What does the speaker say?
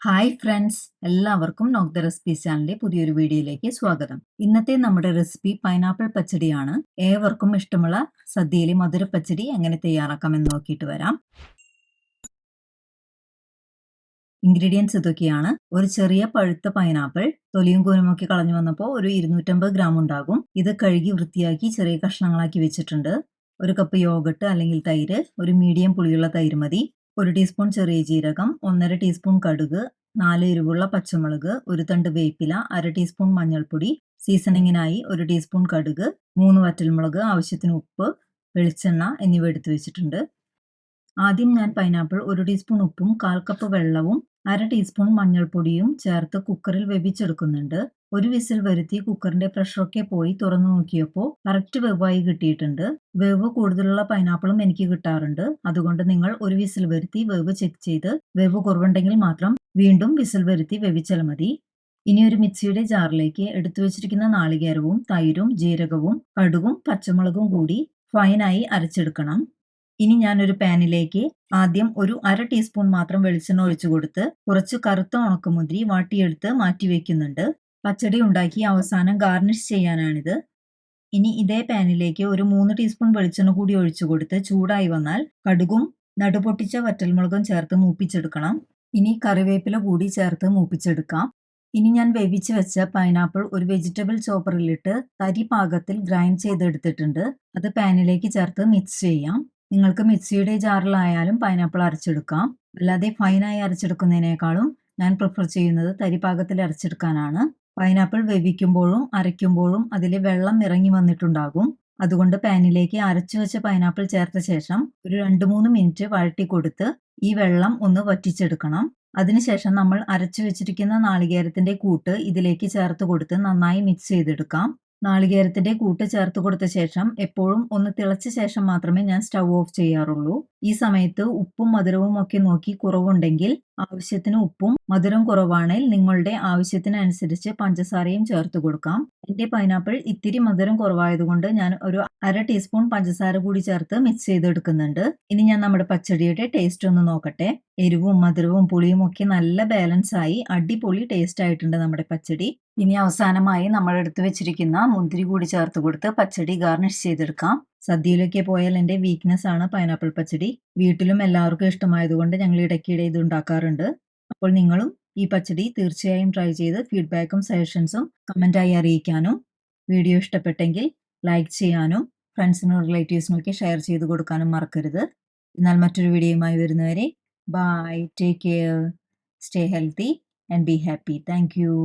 Hi friends, എല്ലാവർക്കും നോക്ക് the recipes ചാനലിലെ പുതിയൊരു വീഡിയോയിലേക്ക് സ്വാഗതം. ഇന്നത്തെ നമ്മുടെ റെസിപ്പി പൈനാപ്പിൾ പച്ചടിയാണ്. ഏവർക്കും ഇഷ്ടമുള്ള സദ്യയിലെ മധുര പച്ചടി എങ്ങനെ തയ്യാറാക്കാമെന്ന് നോക്കിയിട്ട് വരാം. ഇൻഗ്രീഡിയൻസ് ഇതൊക്കെയാണ്. ഒരു ചെറിയ പഴുത്ത പൈനാപ്പിൾ, തൊലിയും കൂനുമൊക്കെ കളഞ്ഞു വന്നപ്പോൾ ഒരു 250 ഗ്രാം ഉണ്ടാകും. ഇത് കഴുകി വൃത്തിയാക്കി ചെറിയ കഷ്ണങ്ങളാക്കി വെച്ചിട്ടുണ്ട്. ഒരു കപ്പ് യോഗട്ട് അല്ലെങ്കിൽ തൈര്, ഒരു മീഡിയം പുളിയുള്ള തൈര് മതി. 1 ടീസ്പൂൺ ചെറിയ ജീരകം, 1.5 ടീസ്പൂൺ കടുക്, 4 എരിവുള്ള പച്ചമുളക്, ഒരു തണ്ട് വേപ്പില, 1/2 ടീസ്പൂൺ മഞ്ഞൾപ്പൊടി, സീസണിങ്ങിനായി 1 ടീസ്പൂൺ കടുക്, 3 വറ്റൽമുളക്, ആവശ്യത്തിന് ഉപ്പ്, വെളിച്ചെണ്ണ എന്നിവ എടുത്തു വെച്ചിട്ടുണ്ട്. ആദ്യം ഞാൻ പൈനാപ്പിൾ 1 ടീസ്പൂൺ ഉപ്പും 1/4 കപ്പ് വെള്ളവും 1/2 ടീസ്പൂൺ മഞ്ഞൾപ്പൊടിയും ചേർത്ത് കുക്കറിൽ വേവിച്ചെടുക്കുന്നുണ്ട്. ഒരു വിസിൽ വരുത്തി കുക്കറിന്റെ പ്രഷറൊക്കെ പോയി തുറന്നു നോക്കിയപ്പോൾ കറക്റ്റ് വേവായി കിട്ടിയിട്ടുണ്ട്. വേവ് കൂടുതലുള്ള പൈനാപ്പിളും എനിക്ക് കിട്ടാറുണ്ട്. അതുകൊണ്ട് നിങ്ങൾ ഒരു വിസിൽ വരുത്തി വേവ് ചെക്ക് ചെയ്ത് വേവ് കുറവുണ്ടെങ്കിൽ മാത്രം വീണ്ടും വിസിൽ വരുത്തി വേവിച്ചാൽ മതി. ഇനി ഒരു മിക്സിയുടെ ജാറിലേക്ക് എടുത്തു വെച്ചിരിക്കുന്ന നാളികേരവും തൈരും ജീരകവും കടുകും പച്ചമുളകും കൂടി ഫൈനായി അരച്ചെടുക്കണം. ഇനി ഞാനൊരു പാനിലേക്ക് ആദ്യം ഒരു 1/2 ടീസ്പൂൺ മാത്രം വെളിച്ചെണ്ണ ഒഴിച്ചു കൊടുത്ത് കുറച്ച് കറുത്ത ഉണക്കമുന്തിരി വാട്ടിയെടുത്ത് മാറ്റി വെക്കുന്നുണ്ട്. പച്ചടി ഉണ്ടാക്കി അവസാനം ഗാർണിഷ് ചെയ്യാനാണിത്. ഇനി ഇതേ പാനിലേക്ക് ഒരു 3 ടീസ്പൂൺ വെളിച്ചെണ്ണ കൂടി ഒഴിച്ചു കൊടുത്ത് ചൂടായി വന്നാൽ കടുകും നടുപൊട്ടിച്ച വറ്റൽമുളകും ചേർത്ത് മൂപ്പിച്ചെടുക്കണം. ഇനി കറിവേപ്പില കൂടി ചേർത്ത് മൂപ്പിച്ചെടുക്കാം. ഇനി ഞാൻ വേവിച്ച് വെച്ച പൈനാപ്പിൾ ഒരു വെജിറ്റബിൾ ചോപ്പറിലിട്ട് തരി പാകത്തിൽ ഗ്രൈൻഡ് ചെയ്തെടുത്തിട്ടുണ്ട്. അത് പാനിലേക്ക് ചേർത്ത് മിക്സ് ചെയ്യാം. നിങ്ങൾക്ക് മിക്സിയുടെ ജാറിലായാലും പൈനാപ്പിൾ അരച്ചെടുക്കാം. അല്ലാതെ ഫൈനായി അരച്ചെടുക്കുന്നതിനേക്കാളും ഞാൻ പ്രിഫർ ചെയ്യുന്നത് തരി പാകത്തിൽ അരച്ചെടുക്കാനാണ്. പൈനാപ്പിൾ വേവിക്കുമ്പോഴും അരയ്ക്കുമ്പോഴും അതിൽ വെള്ളം ഇറങ്ങി വന്നിട്ടുണ്ടാകും. അതുകൊണ്ട് പാനിലേക്ക് അരച്ചു വെച്ച പൈനാപ്പിൾ ചേർത്ത ശേഷം ഒരു 2-3 മിനിറ്റ് വഴറ്റി കൊടുത്ത് ഈ വെള്ളം ഒന്ന് വറ്റിച്ചെടുക്കണം. അതിനുശേഷം നമ്മൾ അരച്ചു വെച്ചിരിക്കുന്ന നാളികേരത്തിന്റെ കൂട്ട് ഇതിലേക്ക് ചേർത്ത് കൊടുത്ത് നന്നായി മിക്സ് ചെയ്തെടുക്കാം. നാളികേരത്തിന്റെ കൂട്ട് ചേർത്ത് കൊടുത്ത ശേഷം എപ്പോഴും ഒന്ന് തിളച്ച ശേഷം മാത്രമേ ഞാൻ സ്റ്റൗ ഓഫ് ചെയ്യാറുള്ളൂ. ഈ സമയത്ത് ഉപ്പും മധുരവും ഒക്കെ നോക്കി കുറവുണ്ടെങ്കിൽ ആവശ്യത്തിന് ഉപ്പും മധുരം കുറവാണെങ്കിൽ നിങ്ങളുടെ ആവശ്യത്തിനനുസരിച്ച് പഞ്ചസാരയും ചേർത്ത് കൊടുക്കാം. എന്റെ പൈനാപ്പിൾ ഇത്തിരി മധുരം കുറവായതുകൊണ്ട് ഞാൻ ഒരു 1/2 ടീസ്പൂൺ പഞ്ചസാര കൂടി ചേർത്ത് മിക്സ് ചെയ്തെടുക്കുന്നുണ്ട്. ഇനി ഞാൻ നമ്മുടെ പച്ചടിയുടെ ടേസ്റ്റ് ഒന്ന് നോക്കട്ടെ. എരിവും മധുരവും പുളിയും ഒക്കെ നല്ല ബാലൻസ് ആയി അടിപൊളി ടേസ്റ്റ് ആയിട്ടുണ്ട് നമ്മുടെ പച്ചടി. ഇനി അവസാനമായി നമ്മൾ എടുത്തു വെച്ചിരിക്കുന്ന മുന്തിരി കൂടി ചേർത്ത് കൊടുത്ത് പച്ചടി ഗാർണിഷ് ചെയ്തെടുക്കാം. സദ്യയിലൊക്കെ പോയാൽ എൻ്റെ വീക്ക്നെസ് ആണ് പൈനാപ്പിൾ പച്ചടി. വീട്ടിലും എല്ലാവർക്കും ഇഷ്ടമായതുകൊണ്ട് ഞങ്ങൾ ഇടയ്ക്കിടെ ഇത് ഉണ്ടാക്കാറുണ്ട്. അപ്പോൾ നിങ്ങളും ഈ പച്ചടി തീർച്ചയായും ട്രൈ ചെയ്ത് ഫീഡ്ബാക്കും സജഷൻസും കമൻറ്റായി അറിയിക്കാനും വീഡിയോ ഇഷ്ടപ്പെട്ടെങ്കിൽ ലൈക്ക് ചെയ്യാനും ഫ്രണ്ട്സിനും റിലേറ്റീവ്സിനും ഒക്കെ ഷെയർ ചെയ്ത് കൊടുക്കാനും മറക്കരുത്. എന്നാൽ മറ്റൊരു വീഡിയോയുമായി വരുന്നവരെ bye, take care, stay healthy and be happy. Thank U.